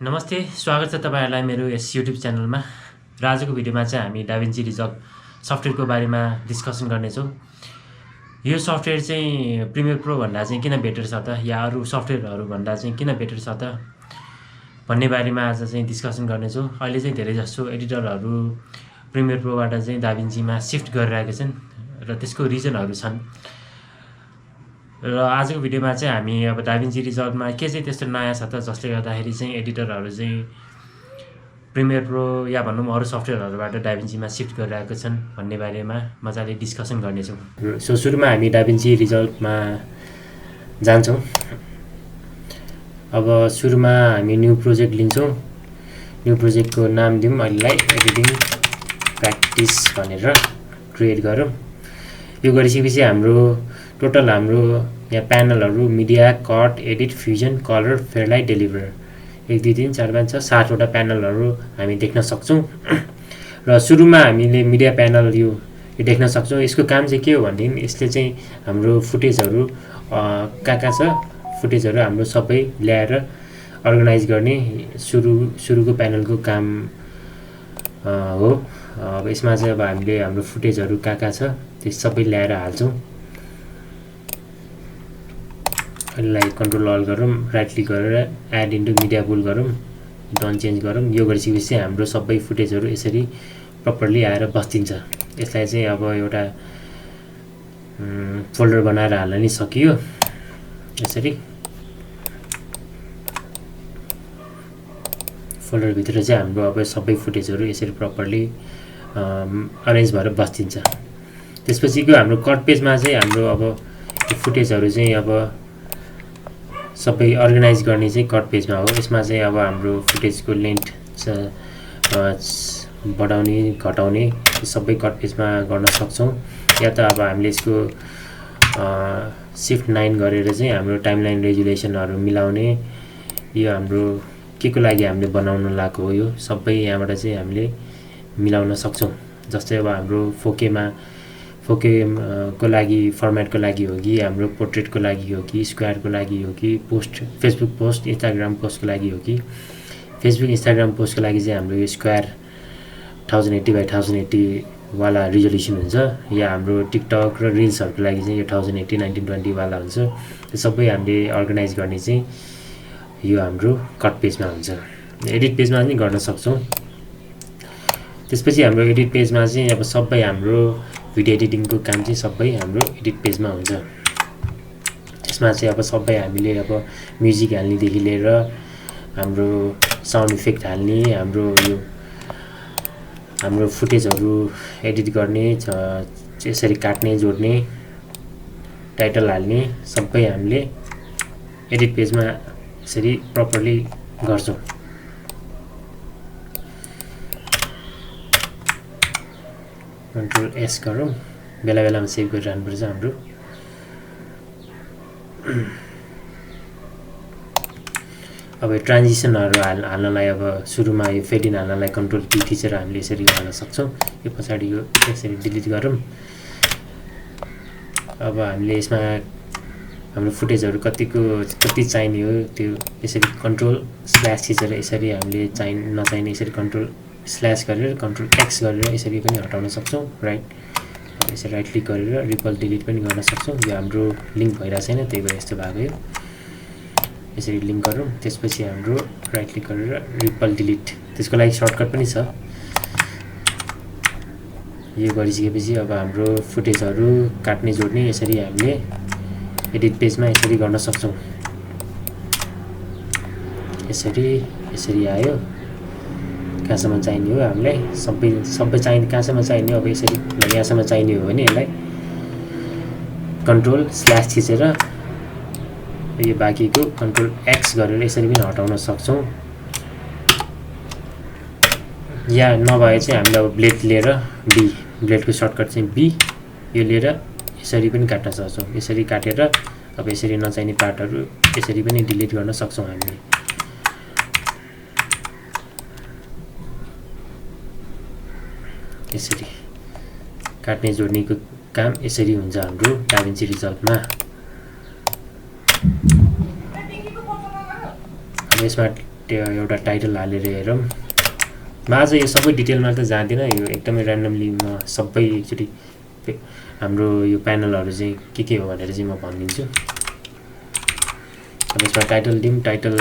नमस्ते, स्वागत छ तपाईहरुलाई मेरो यस YouTube च्यानलमा। र आजको भिडियोमा चाहिँ हामी डाभिन्ची रिजल्भ सफ्टवेयरको बारेमा डिस्कसन गर्नेछौँ। यो सफ्टवेयर चाहिँ प्रिमियर प्रो भन्दा चाहिँ किन बेटर छ त या अरु सफ्टवेयरहरु भन्दा चाहिँ किन बेटर छ त भन्ने बारेमा आज चाहिँ डिस्कसन गर्नेछौँ। अहिले चाहिँ धेरै जसो एडिटरहरु प्रिमियर प्रोबाट चाहिँ डाभिन्चीमा शिफ्ट गरिरहेका छन् र त्यसको रिजनहरु छन्। र आजको भिडियोमा चाहिँ हामी अब डाभिन्ची रिजल्भमा के चाहिँ त्यस्तो नयाँ छ त जसले गर्दाखेरि चाहिँ एडिटरहरु चाहिँ प्रिमियर प्रो या भनौं अरु सफ्टवेयरहरुबाट डाभिन्चीमा शिफ्ट गरिरहेका छन् भन्ने बारेमा मजाले डिस्कसन गर्नेछौँ। सो सुरुमा हामी डाभिन्ची रिजल्भमा जान्छौँ। अब सुरुमा हामी न्यू प्रोजेक्ट लिन्छौँ। न्यू प्रोजेक्टको नाम दिउँ अहिलेलाई एडिटिङ प्र्याक्टिस भनेर क्रिएट गरौँ। यो गरिसकेपछि हाम्रो टोटल हाम्रो यहाँ प्यानलहरु media, cut, edit, fusion, colour, Fairlight, deliver 1 2 3 4 5 6 7 वटा प्यानलहरु हामी देख्न सक्छौं। र सुरुमा हामीले मिडिया प्यानल यो देख्न सक्छौं। यसको काम चाहिँ के हो भन्दाखेरि यसले चाहिँ हाम्रो फुटेजहरु कहाँ छ फुटेजहरु हाम्रो सबै ल्याएर अर्गनाइज गर्ने सुरुको प्यानलको काम हो। अब यसमा चाहिँ अब हामीले हाम्रो फुटेजहरु कहाँ छ त्यो सबै ल्याएर हाल्छौं। यसलाई कन्ट्रोल अल गरौँ, राइट क्लिक गरेर एड इन्टु मिडिया पुल गरौँ, डन चेन्ज गरौँ। यो गरिसकेपछि हाम्रो सबै फुटेजहरु यसरी प्रपरली आएर बस्दिन्छ। यसलाई चाहिँ अब एउटा फोल्डर बनाएर हाल्न नि सकियो। यसरी फोल्डर भित्र चाहिँ हाम्रो अब सबै फुटेजहरु यसरी प्रपरली अरेन्ज भएर बस्दिन्छ। त्यसपछिको हाम्रो कट पेजमा चाहिँ हाम्रो अब फुटेजहरु चाहिँ अब सबै अर्गनाइज गर्ने चाहिँ कट पेजमा हो। यसमा चाहिँ अब हाम्रो फुटेजको लेन्थ बढाउने घटाउने सबै कट पेजमा गर्न सक्छौं। या त अब हामीले यसको शिफ्ट 9 गरेर चाहिँ हाम्रो टाइमलाइन रेजुलेसनहरु मिलाउने यो हाम्रो के को लागि हामीले बनाउन लागेको हो। यो सबै यहाँबाट चाहिँ हामीले मिलाउन सक्छौं। जस्तै अब हाम्रो फोके को लागि फर्मेटको लागि हो कि हाम्रो पोर्ट्रेटको लागि हो कि स्क्वायरको लागि हो कि पोस्ट फेसबुक पोस्ट इन्स्टाग्राम पोस्टको लागि हो कि फेसबुक इन्स्टाग्राम पोस्टको लागि चाहिँ हाम्रो यो स्क्वायर 1080 बाइ 1080 वाला रिजोल्युसन हुन्छ। या हाम्रो टिकटक र रिल्सहरुको लागि चाहिँ यो 1080 1920 वाला हुन्छ। यो सबै हामीले अर्गनाइज गर्ने चाहिँ यो हाम्रो कट पेजमा हुन्छ। एडिट पेजमा पनि गर्न सक्छौं। त्यसपछि हाम्रो एडिट पेजमा चाहिँ अब सबै हाम्रो भिडियो एडिटिङको काम चाहिँ सबै हाम्रो एडिट पेजमा हुन्छ। त्यसमा चाहिँ अब सबै हामीले अब म्युजिक हाल्ने देखि लिएर हाम्रो साउन्ड इफेक्ट हाल्ने हाम्रो फुटेजहरु एडिट गर्ने यसरी काट्ने जोड्ने टाइटल हाल्ने सबै हामीले एडिट पेजमा यसरी प्रपरली गर्छौं। कन्ट्रोल एस गरौँ, बेला बेलामा सेभ गरिरहनु पर्छ हाम्रो। अब ट्रान्जिसनहरु हाल्नलाई अब सुरुमा यो फेड इन हाल्नलाई कन्ट्रोल की थिचेर हामीले यसरी गर्न सक्छौं। यो पछाडी यो यसरी डिलिट गरौँ। अब हामीले यसमा हाम्रो फुटेजहरु कति चाहिने हो त्यो यसरी कन्ट्रोल स्ल्याश थिचेर यसरी हामीले नचाहिने यसरी कन्ट्रोल स्ल्याश गरेर कन्ट्रोल एक्स गरेर यसरी पनि हटाउन सक्छौं। राइट यसरी राइट क्लिक गरेर रिपल डिलिट पनि गर्न सक्छौं। यो हाम्रो लिंक भइरा छैन त्यही भएर यस्तो भएको यो। यसरी लिंक गरौँ। त्यसपछि हाम्रो राइट क्लिक गरेर रिपल डिलिट त्यसको लागि सर्टकट पनि छ। यो गरिसकेपछि अब हाम्रो फुटेजहरु काट्ने जोड्ने यसरी हामीले एडिट पेजमा यसरी गर्न सक्छौं। यसरी आयो। कहाँसम्म चाहिने हो हामीलाई सबै चाहिने कहाँसम्म चाहिने हो। अब यसरी यहाँसम्म चाहिने हो भने यसलाई कन्ट्रोल स्ल्याश थिचेर यो बाँकीको कन्ट्रोल एक्स गरेर यसरी पनि हटाउन सक्छौं। या नभए चाहिँ हामीले अब ब्लेड लिएर बी ब्लेडको सर्टकट चाहिँ बी यो लिएर यसरी पनि काट्न सक्छौं। यसरी काटेर अब यसरी नचाहिने पार्टहरु यसरी पनि डिलिट गर्न सक्छौं हामीले। यसरी काट्ने जोड्नेको काम यसरी हुन्छ हाम्रो डाभिन्ची रिजल्भमा। अब यसमा एउटा टाइटल हालेर हेरौँ। म आज यो सबै डिटेलमा त जाँदिनँ, यो एकदमै ऱ्यान्डमली म सबै एकचोटि हाम्रो यो प्यानलहरू चाहिँ के हो भनेर चाहिँ म भनिदिन्छु। अब यसमा टाइटल दिउँ, टाइटल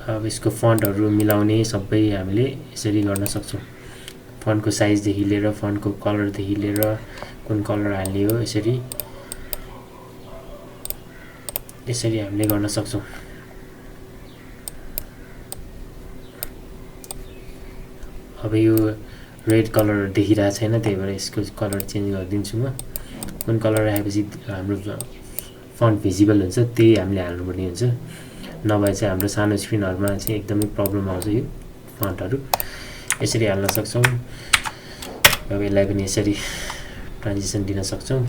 अब यसको फन्टहरू मिलाउने सबै हामीले यसरी गर्न सक्छौँ। फन्टको साइजदेखि लिएर फन्टको कलरदेखि लिएर कुन कलर हाल्ने हो यसरी हामीले गर्न सक्छौँ। अब यो रेड कलर देखिरहेको छैन, त्यही भएर यसको कलर चेन्ज गरिदिन्छु म। कुन कलर राखेपछि हाम्रो फन्ट भिजिबल हुन्छ त्यही हामीले हाल्नुपर्ने हुन्छ, नभए चाहिँ हाम्रो सानो स्क्रिनहरूमा चाहिँ एकदमै प्रब्लम आउँछ। यो फन्टहरू यसरी हाल्न सक्छौँ। अब यसलाई पनि यसरी ट्रान्जिसन दिन सक्छौँ।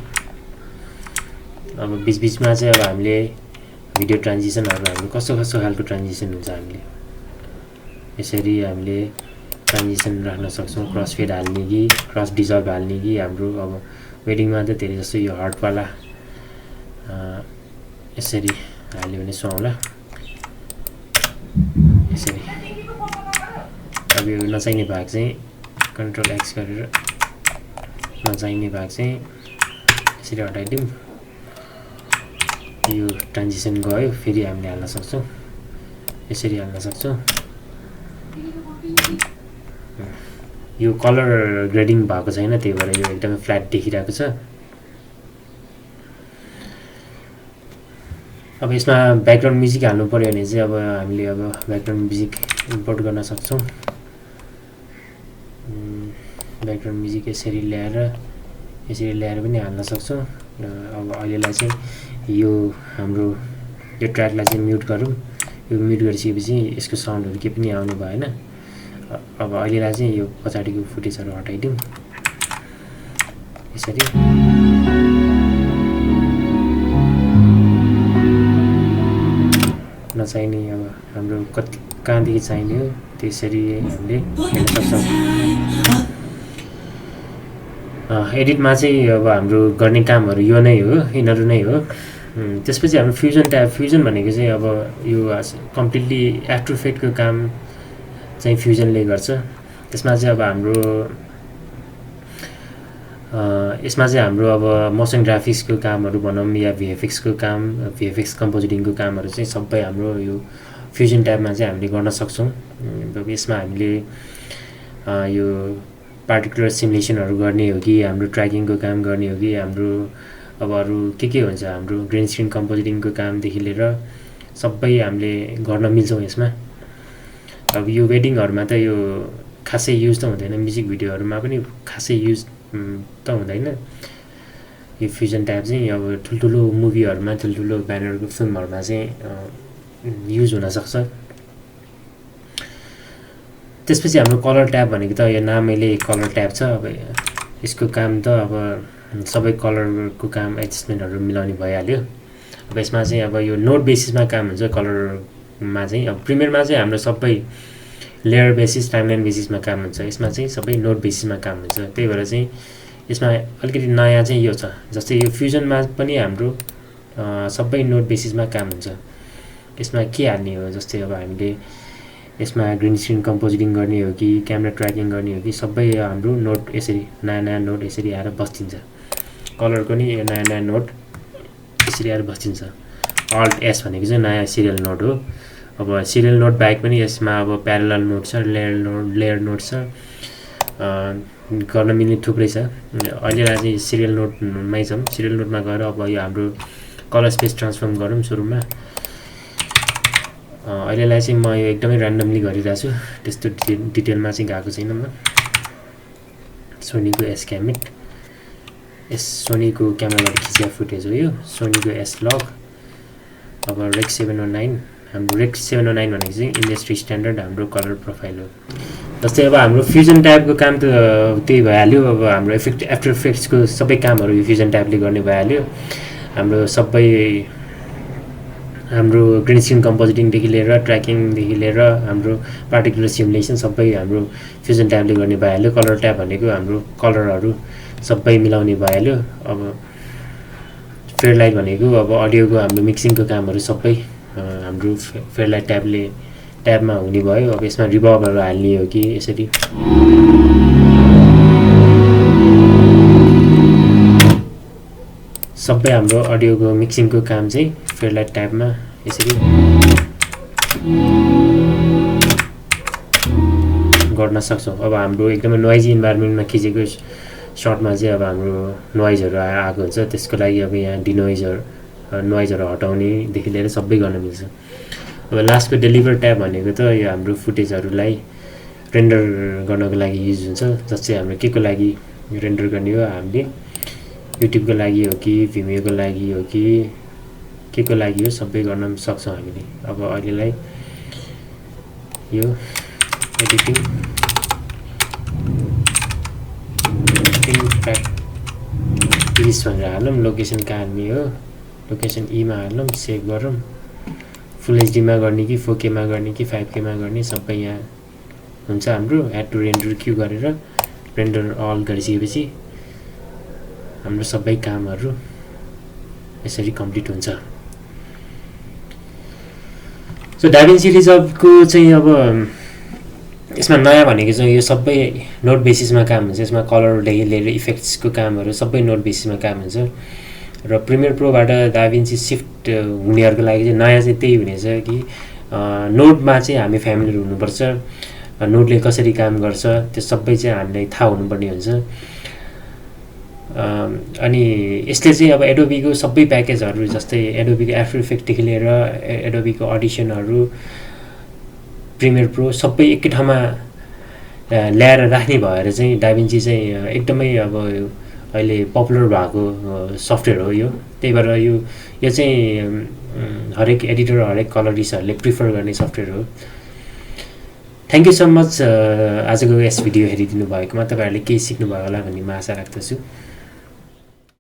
अब बिचबिचमा चाहिँ अब हामीले भिडियो ट्रान्जिसनहरू हाम्रो कस्तो खालको ट्रान्जिसन हुन्छ हामीले यसरी हामीले ट्रान्जिसन राख्न सक्छौँ। क्रस फेड हाल्ने कि क्रस डिजल्भ हाल्ने कि हाम्रो अब वेडिङमा त धेरै जस्तो यो हर्टवाला यसरी हाल्यो भने सुहाउँला यसरी। अब यो नचाहिने भाग चाहिँ कन्ट्रोल एक्स गरेर नचाहिने भाग चाहिँ यसरी हटाइदिउँ। यो ट्रान्जिसन गयो, फेरि हामीले हाल्न सक्छौँ, यसरी हाल्न सक्छौँ। यो कलर ग्रेडिङ भएको छैन, त्यही भएर यो एकदमै फ्ल्याट देखिरहेको छ। अब यसमा ब्याकग्राउन्ड म्युजिक हाल्नु पऱ्यो भने चाहिँ अब हामीले अब ब्याकग्राउन्ड म्युजिक इम्पोर्ट गर्न सक्छौँ। ब्याकग्राउन्ड म्युजिक यसरी ल्याएर पनि हाल्न सक्छौँ। अब अहिलेलाई चाहिँ यो हाम्रो यो ट्र्याकलाई चाहिँ म्युट गरौँ। यो म्युट गरिसकेपछि यसको साउन्डहरू केही पनि आउने भएन। अब अहिलेलाई चाहिँ यो पछाडिको फुटेजहरू हटाइदिउँ यसरी। नचाहिने अब हाम्रो कति कहाँदेखि चाहिने हो त्यसरी हामीले हेर्न सक्छौँ। एडिटमा चाहिँ अब हाम्रो गर्ने कामहरू यो नै हो, यिनीहरू नै हो। त्यसपछि हाम्रो फ्युजन ट्याब, फ्युजन भनेको चाहिँ अब यो कम्प्लिटली आफ्टर इफेक्टको काम चाहिँ फ्युजनले गर्छ। यसमा चाहिँ अब अब मोसन ग्राफिक्सको कामहरू भनौँ या भिएफएक्सको काम, भिएफएक्स कम्पोजिटिङको कामहरू चाहिँ सबै हाम्रो यो फ्युजन ट्याबमा चाहिँ हामीले गर्न सक्छौँ। यसमा हामीले यो पार्टिकुलर सिमुलेसनहरू गर्ने हो कि हाम्रो ट्र्याकिङको काम गर्ने हो कि हाम्रो अब अरू के हुन्छ हाम्रो ग्रिन स्क्रिन कम्पोजिटिङको कामदेखि लिएर सबै हामीले गर्न मिल्छौँ यसमा। अब यो वेडिङहरूमा त यो खासै युज त हुँदैन, म्युजिक भिडियोहरूमा पनि खासै युज त हुँदैन। यो फ्युजन ट्याब चाहिँ अब ठुल्ठुलो मुभीहरूमा, ठुल्ठुलो ब्यानरको फिल्महरूमा चाहिँ युज हुनसक्छ। त्यसपछि हाम्रो कलर ट्याब भनेको त यो नामैले कलर ट्याब छ। अब यसको काम त अब सबै कलरको काम एडजस्टमेन्टहरू मिलाउने भइहाल्यो। अब यसमा चाहिँ अब यो नोट बेसिसमा काम हुन्छ। कलरमा चाहिँ अब प्रिमियरमा चाहिँ हाम्रो सबै लेयर बेसिस, टाइमलाइन बेसिसमा काम हुन्छ। यसमा चाहिँ सबै नोट बेसिसमा काम हुन्छ। त्यही भएर चाहिँ यसमा अलिकति नयाँ चाहिँ यो छ। जस्तै यो फ्युजनमा पनि हाम्रो सबै नोट बेसिसमा काम हुन्छ। यसमा के हाल्ने हो, जस्तै अब हामीले यसमा ग्रिन स्क्रिन कम्पोजिटिङ गर्ने हो कि क्यामेरा ट्र्याकिङ गर्ने हो कि सबै हाम्रो नोट यसरी नयाँ नोट यसरी आएर बस्तिन्छ। कलरको नि नयाँ नोट यसरी आएर बस्तिन्छ। अल्ट एस भनेको चाहिँ नयाँ सिरियल नोट हो। अब सिरियल नोट बाहेक पनि यसमा अब प्यारलल नोट छ, लेयर नोट छ, गर्न मिल्ने थुप्रै छ। अहिलेलाई चाहिँ सिरियल नोटमै छौँ। सिरियल नोटमा गएर अब यो हाम्रो कलर स्पेस ट्रान्सफर्म गरौँ सुरुमा। अहिलेलाई चाहिँ म यो एकदमै ऱ्यान्डमली गरिरहेको छु, त्यस्तो डिटेलमा चाहिँ गएको छैन म। सोनीको एस क्यामेट, सोनीको क्यामेराबाट खिचेको फुटेज हो यो, सोनीको एस लग। अब रेक 709, हाम्रो रेक 709 भनेको चाहिँ इन्डस्ट्री स्ट्यान्डर्ड हाम्रो कलर प्रोफाइल हो। जस्तै अब हाम्रो फ्युजन ट्याबको काम त त्यही भइहाल्यो। अब हाम्रो आफ्टर इफेक्ट्सको सबै कामहरू यो फ्युजन ट्याबले गर्ने भइहाल्यो। हाम्रो ग्रिन स्क्रिन कम्पोजिटिङदेखि लिएर ट्र्याकिङदेखि लिएर हाम्रो पार्टिकुलर सिमुलेसन सबै हाम्रो फ्युजन ट्याबले गर्ने भइहाल्यो। कलर ट्याब भनेको हाम्रो कलरहरू सबै मिलाउने भइहाल्यो। अब फेयरलाइट भनेको अब अडियोको हाम्रो मिक्सिङको कामहरू सबै हाम्रो फेयरलाइट ट्याबले ट्याबमा हुने भयो। अब यसमा रिभर्बहरू हाल्ने हो कि यसरी सबै हाम्रो अडियोको मिक्सिङको काम चाहिँ फेडलाइट ट्याबमा यसरी गर्न सक्छौँ। अब हाम्रो एकदमै नोइजी इन्भाइरोमेन्टमा खिचेको सर्टमा चाहिँ अब हाम्रो नोइजहरू आएको हुन्छ, त्यसको लागि अब यहाँ नोइजहरू हटाउनेदेखि लिएर सबै गर्न मिल्छ। अब लास्टको डेलिभर ट्याब भनेको त यो हाम्रो फुटेजहरूलाई रेन्डर गर्नको लागि युज हुन्छ, जस चाहिँ हाम्रो के को लागि रेन्डर गर्ने हो, हामीले युट्युबको लागि हो कि भिमियोको लागि हो कि के को लागि हो, सबै गर्न सक्छौँ हामीले। अब अहिलेलाई यो एडिटिङ प्र्याक्टिस भनेर हालौँ, लोकेसन कहाँ हाल्ने हो, लोकेसन ईमा हालौँ, सेभ गरौँ, फुल एचडीमा गर्ने कि 4Kमा गर्ने कि 5Kमा गर्ने सबै यहाँ हुन्छ हाम्रो। एड टु रेन्डर क्यु गरेर रेन्डर अल गरिसकेपछि हाम्रो सबै कामहरू यसरी कम्प्लिट हुन्छ। सो डाभिन्सी रिजल्भको चाहिँ अब यसमा नयाँ भनेको चाहिँ यो सबै नोट बेसिसमा काम हुन्छ। यसमा कलरदेखि लिएर इफेक्ट्सको कामहरू सबै नोट बेसिसमा काम हुन्छ। र प्रिमियर प्रोबाट डाभिन्सी सिफ्ट हुनेहरूको लागि चाहिँ नयाँ चाहिँ त्यही हुनेछ कि नोटमा चाहिँ हामी फ्यामिलियर हुनुपर्छ, नोटले कसरी काम गर्छ त्यो सबै चाहिँ हामीलाई थाहा हुनुपर्ने हुन्छ। अनि यसले चाहिँ अब एडोबीको सबै प्याकेजहरू जस्तै एडोबीको आफ्टर इफेक्टदेखि लिएर एडोबीको अडिसनहरू, प्रिमियर प्रो सबै एकै ठाउँमा ल्याएर राख्ने भएर चाहिँ डाभिन्ची चाहिँ एकदमै अब अहिले पपुलर भएको सफ्टवेयर हो यो। त्यही भएर यो चाहिँ हरेक एडिटर, हरेक कलरिस्टहरूले प्रिफर गर्ने सफ्टवेयर हो। थ्याङ्क यू सो मच आजको यस भिडियो हेरिदिनु भएकोमा। तपाईँहरूले केही सिक्नुभयो होला भन्ने म आशा राख्दछु।